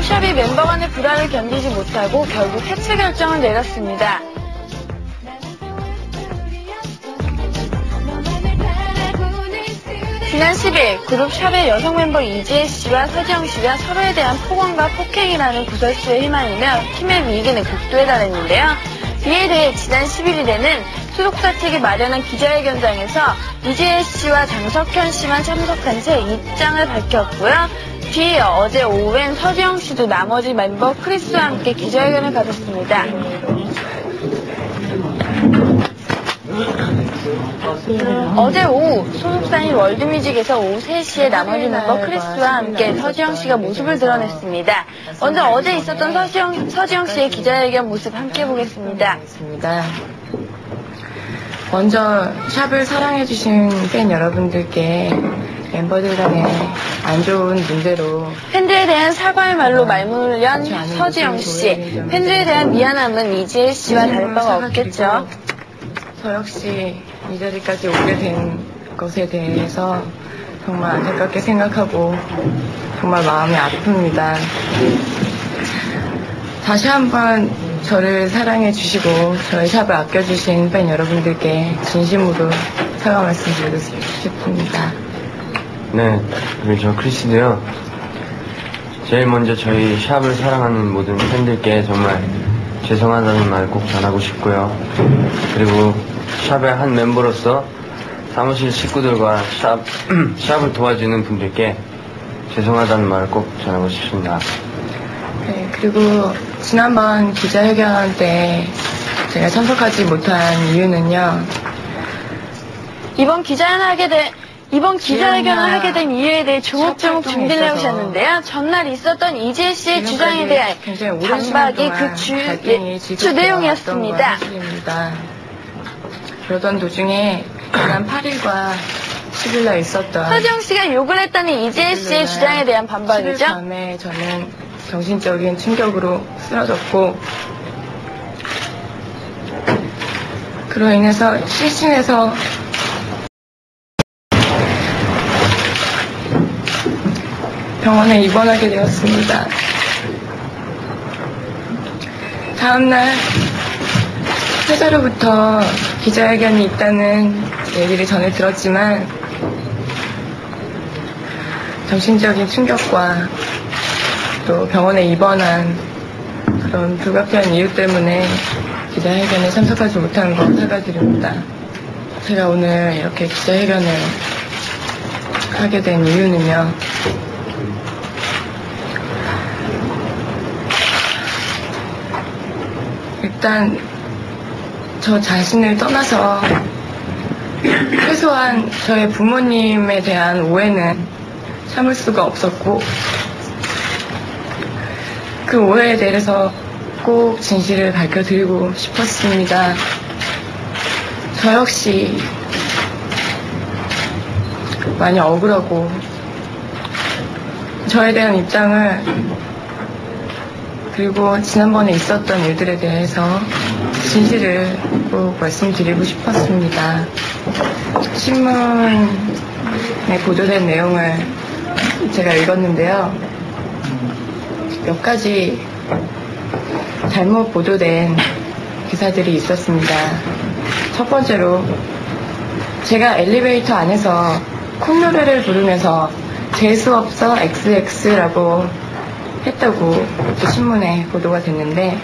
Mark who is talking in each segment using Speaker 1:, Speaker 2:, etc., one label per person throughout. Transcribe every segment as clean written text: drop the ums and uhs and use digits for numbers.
Speaker 1: 그룹 샵이 멤버 간의 불화를 견디지 못하고 결국 해체 결정을 내렸습니다. 지난 10일 그룹 샵의 여성 멤버 이지혜 씨와 서지영 씨가 서로에 대한 폭언과 폭행이라는 구설수에 휘말리며 팀의 위기는 극도에 달했는데요. 이에 대해 지난 11일에는 소속사 측이 마련한 기자회견장에서 이지혜 씨와 장석현 씨만 참석한 채 입장을 밝혔고요. 뒤에 어제 오후엔 서지영 씨도 나머지 멤버 크리스와 함께 기자회견을 가졌습니다. 어제 오후 소속사인 월드뮤직에서 오후 3시에 나머지 멤버 크리스와 함께 서지영 씨가 모습을 드러냈습니다. 먼저 어제 있었던 서지영 씨의 기자회견 모습 함께 보겠습니다.
Speaker 2: 먼저 샵을 사랑해주신 팬 여러분들께 멤버들 간에 안 좋은 문제로
Speaker 1: 팬들에 대한 사과의 말로 말문을 연 서지영 씨. 팬들에 대한 미안함은 이지혜 씨와 다를 바가 없겠죠.
Speaker 2: 저 역시 이 자리까지 오게 된 것에 대해서 정말 안타깝게 생각하고 정말 마음이 아픕니다. 다시 한번 저를 사랑해 주시고 저의 샵을 아껴주신 팬 여러분들께 진심으로 사과 말씀드리고 싶습니다.
Speaker 3: 네, 그리고 저 크리스도요. 제일 먼저 저희 샵을 사랑하는 모든 팬들께 정말 죄송하다는 말 꼭 전하고 싶고요. 그리고 샵의 한 멤버로서 사무실 식구들과 샵을 도와주는 분들께 죄송하다는 말을 꼭 전하고 싶습니다.
Speaker 2: 네, 그리고 지난번 기자회견 때 제가 참석하지 못한 이유는요.
Speaker 1: 이번 기자회견을 하게 된 이유에 대해 조목조목 준비를 해오셨는데요. 전날 있었던 이지혜 씨의 주장에 대한 반박이 그 주 내용이었습니다.
Speaker 2: 그러던 도중에 지난 8일과 10일날 있었던
Speaker 1: 서지영 씨가 욕을 했다는 이지혜 씨의 주장에 대한 반박이죠.
Speaker 2: 10일 밤에 저는 정신적인 충격으로 쓰러졌고 그로 인해서 실신해서 병원에 입원하게 되었습니다. 다음날 회사로부터 기자회견이 있다는 얘기를 전해 들었지만 정신적인 충격과 또 병원에 입원한 그런 불가피한 이유 때문에 기자회견에 참석하지 못한 거 사과드립니다. 제가 오늘 이렇게 기자회견을 하게 된 이유는요. 일단 저 자신을 떠나서 최소한 저의 부모님에 대한 오해는 참을 수가 없었고 그 오해에 대해서 꼭 진실을 밝혀드리고 싶었습니다. 저 역시 많이 억울하고 저에 대한 입장을 그리고 지난번에 있었던 일들에 대해서 진실을 꼭 말씀드리고 싶었습니다. 신문에 보도된 내용을 제가 읽었는데요. 몇 가지 잘못 보도된 기사들이 있었습니다. 첫 번째로 제가 엘리베이터 안에서 콧노래를 부르면서 재수없어 XX라고 했다고 신문에 보도가 됐는데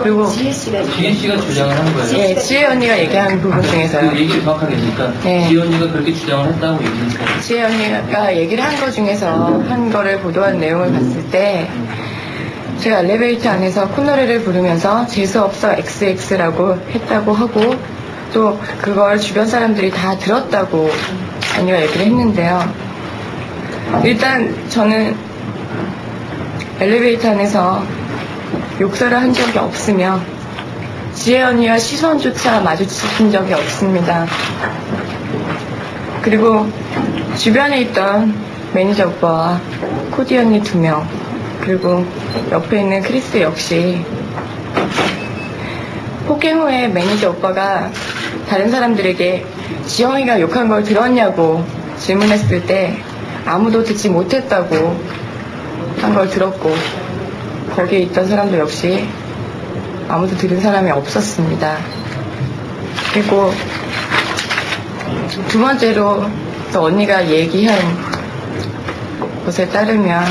Speaker 2: 그리고
Speaker 4: 지혜 씨가 주장을 한 거예요?
Speaker 2: 예, 지혜 언니가 얘기한 부분 중에서요.
Speaker 4: 그 얘기를 정확하게 하니까
Speaker 2: 네.
Speaker 4: 지혜 언니가 그렇게 주장을 했다고 얘기했어요.
Speaker 2: 지혜 언니가 얘기를 한 거 중에서 한 거를 보도한 내용을 봤을 때 제가 엘리베이터 안에서 콧노래를 부르면서 재수없어 XX라고 했다고 하고 또 그걸 주변 사람들이 다 들었다고 언니가 얘기를 했는데요. 일단 저는 엘리베이터 안에서 욕설을 한 적이 없으며 지혜 언니와 시선조차 마주친 적이 없습니다. 그리고 주변에 있던 매니저 오빠와 코디 언니 2명 그리고 옆에 있는 크리스 역시 폭행 후에 매니저 오빠가 다른 사람들에게 지영이가 욕한 걸 들었냐고 질문했을 때 아무도 듣지 못했다고 한 걸 들었고 거기에 있던 사람도 역시 아무도 들은 사람이 없었습니다. 그리고 두 번째로 또 언니가 얘기한 것에 따르면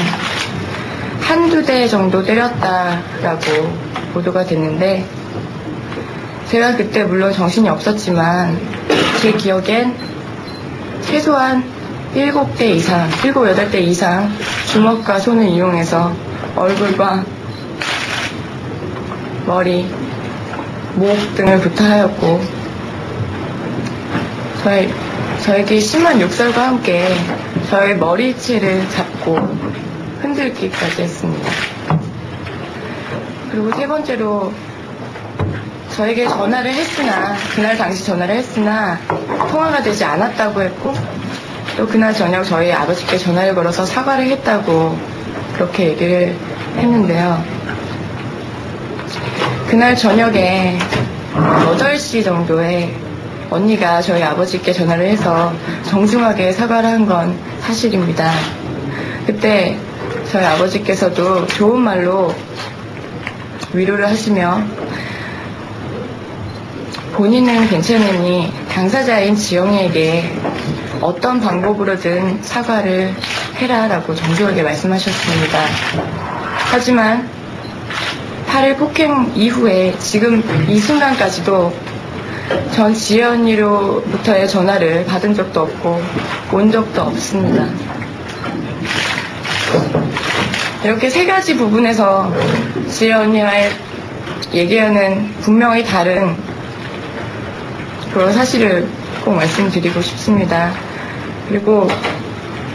Speaker 2: 한두 대 정도 때렸다라고 보도가 됐는데, 제가 그때 물론 정신이 없었지만 제 기억엔 최소한 7대 이상, 7, 8대 이상 주먹과 손을 이용해서 얼굴과 머리, 목 등을 구타하였고, 저에게 심한 욕설과 함께 저의 머리채를 잡고 흔들기까지 했습니다. 그리고 세 번째로 저에게 전화를 했으나, 그날 당시 전화를 했으나 통화가 되지 않았다고 했고, 또 그날 저녁 저희 아버지께 전화를 걸어서 사과를 했다고 그렇게 얘기를 했는데요. 그날 저녁에 8시 정도에 언니가 저희 아버지께 전화를 해서 정중하게 사과를 한 건 사실입니다. 그때 저희 아버지께서도 좋은 말로 위로를 하시며, 본인은 괜찮으니 당사자인 지영이에게 어떤 방법으로든 사과를 해라라고 정중하게 말씀하셨습니다. 하지만 8일 폭행 이후에 지금 이 순간까지도 전 지혜 언니로부터의 전화를 받은 적도 없고 온 적도 없습니다. 이렇게 세 가지 부분에서 지혜 언니와 얘기하는 분명히 다른 그런 사실을 꼭 말씀드리고 싶습니다. 그리고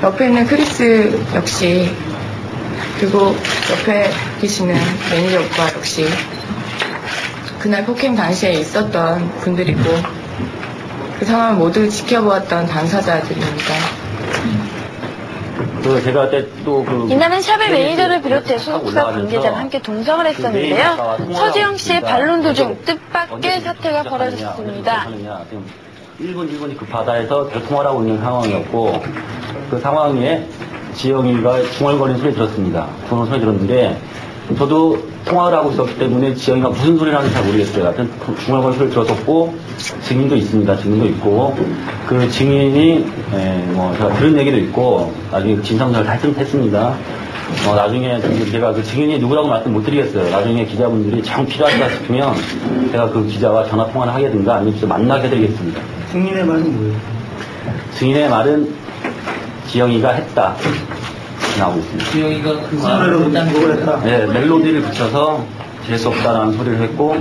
Speaker 2: 옆에 있는 크리스 역시, 그리고 옆에 계시는 매니저 오빠 역시 그날 폭행 당시에 있었던 분들이고 그 상황을 모두 지켜보았던 당사자들입니다.
Speaker 5: 제가 그때
Speaker 1: 이날은 샵의 매니저를 비롯해 소속사 관계자가 함께 동성을 했었는데요. 서지영 씨의 반론 도중 뜻밖의 사태가 벌어졌습니다.
Speaker 5: 1분이 급하다 해서 통화를 하고 있는 상황이었고, 그 상황에 지영이가 중얼거리는 소리 들었습니다. 소리 들었는데, 저도 통화를 하고 있었기 때문에 지영이가 무슨 소리를 하는지 잘 모르겠어요. 하여튼 중얼거리는 소리 들었었고, 증인도 있습니다. 증인도 있고, 그 증인이 제가 들은 얘기도 있고, 나중에 진상조사를 했습니다. 나중에 제가 그 증인이 누구라고 말씀 못 드리겠어요. 나중에 기자분들이 정 필요하다 싶으면 제가 그 기자와 전화 통화를 하게든가 아니면 직접 만나게 해드리겠습니다.
Speaker 6: 증인의 말은 뭐예요?
Speaker 5: 증인의 말은 지영이가 했다 나오고 있습니다.
Speaker 4: 지영이가 그
Speaker 6: 소리를
Speaker 4: 말을
Speaker 6: 했다.
Speaker 5: 네, 멜로디를 붙여서 재수 없다라는 소리를 했고,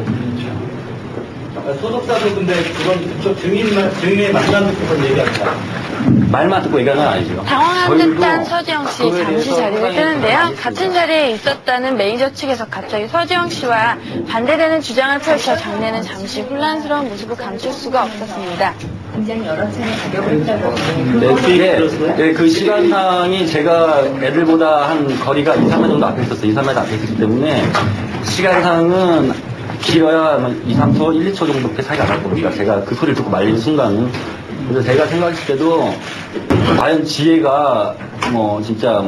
Speaker 6: 소속사도 근데 그건 그쪽 증인의 만남 듣고선 얘기합니다.
Speaker 5: 말만 듣고 얘기하는 건 아니죠.
Speaker 1: 당황한
Speaker 5: 저희들도
Speaker 1: 듯한 서지영 씨
Speaker 5: 그거에
Speaker 1: 잠시
Speaker 5: 대해서
Speaker 1: 자리를
Speaker 5: 상당히
Speaker 1: 뜨는데요.
Speaker 5: 많이
Speaker 1: 같은
Speaker 5: 했습니다.
Speaker 1: 자리에 있었다는 매니저 측에서 갑자기 서지영 씨와 반대되는 주장을 펼쳐 장내는 잠시 혼란스러운 모습을 감출 수가 없었습니다.
Speaker 7: 굉장히 여러 차례 자격을 했다고.
Speaker 5: 네, 그 시간상이 제가 애들보다 한 거리가 2, 3m 정도 앞에 있었어요. 2, 3m 앞에 있었기 때문에 시간상은 길어야 2, 3초, 1, 2초 정도밖에 차이가 안 날 겁니다. 제가 그 소리를 듣고 말리는 순간은. 그래서 제가 생각했을 때도 과연 지혜가 진짜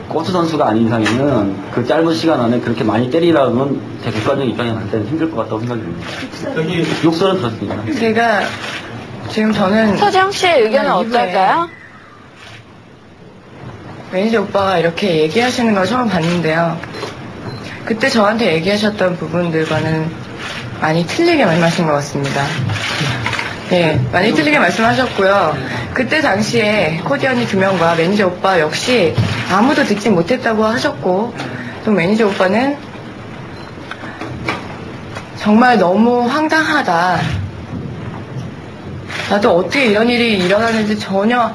Speaker 5: 꼬수 선수가 아닌 이상에는 그 짧은 시간 안에 그렇게 많이 때리라면 제 객관적인 입장에 봤을 때는 힘들 것 같다고 생각이 듭니다. 욕설은 들었습니다.
Speaker 2: 제가 지금 저는
Speaker 1: 서지영 씨의 의견은
Speaker 2: 이후에
Speaker 1: 어떨까요?
Speaker 2: 매니저 오빠가 이렇게 얘기하시는 걸 처음 봤는데요. 그때 저한테 얘기하셨던 부분들과는 많이 틀리게 말씀하신 것 같습니다. 네, 많이 틀리게 말씀하셨고요. 그때 당시에 코디 언니 2명과 매니저 오빠 역시 아무도 듣지 못했다고 하셨고, 또 매니저 오빠는 정말 너무 황당하다. 나도 어떻게 이런 일이 일어나는지 전혀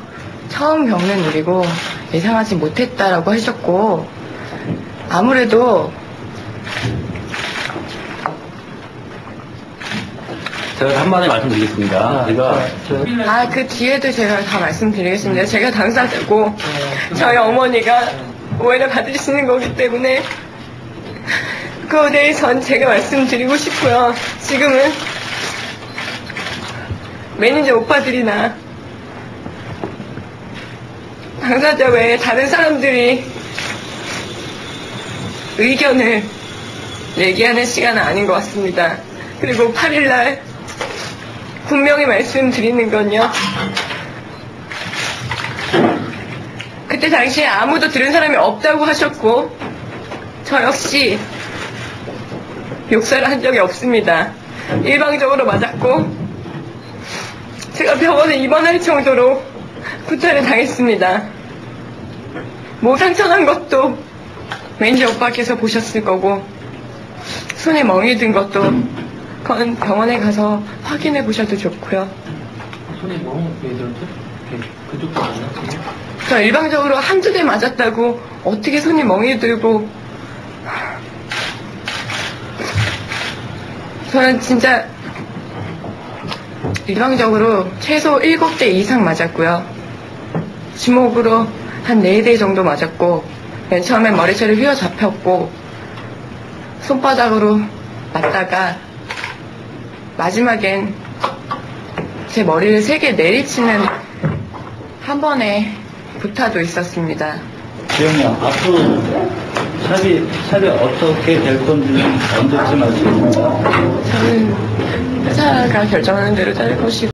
Speaker 2: 처음 겪는 일이고 예상하지 못했다라고 하셨고, 아무래도
Speaker 5: 제가 한마디 말씀드리겠습니다. 제가
Speaker 2: 그 뒤에도 제가 다 말씀드리겠습니다. 제가 당사자고 저희 어머니가 오해를 받으시는 거기 때문에 그거에 대해선 제가 말씀드리고 싶고요. 지금은 매니저 오빠들이나 당사자 외에 다른 사람들이 의견을 얘기하는 시간은 아닌 것 같습니다. 그리고 8일날 분명히 말씀드리는 건요. 그때 당시에 아무도 들은 사람이 없다고 하셨고 저 역시 욕설을 한 적이 없습니다. 일방적으로 맞았고 제가 병원에 입원할 정도로 구타를 당했습니다. 뭐 상처난 것도 왠지 오빠께서 보셨을 거고 손에 멍이 든 것도 그건 병원에 가서 확인해 보셔도 좋고요.
Speaker 4: 손에 왜 들었죠? 그쪽도 맞나?
Speaker 2: 저 일방적으로 한두 대 맞았다고 어떻게 손이 멍이 들고 저는 진짜 일방적으로 최소 7대 이상 맞았고요. 주먹으로 한 4대 정도 맞았고 맨 처음엔 머리채를 휘어잡혔고 손바닥으로 맞다가 마지막엔 제 머리를 3개 내리치는 한 번의 구타도 있었습니다.
Speaker 6: 지영이야, 앞으로 샵이 어떻게 될 건지 언제쯤 알 수 있는가?
Speaker 2: 저는 회사가 결정하는 대로 될 것이고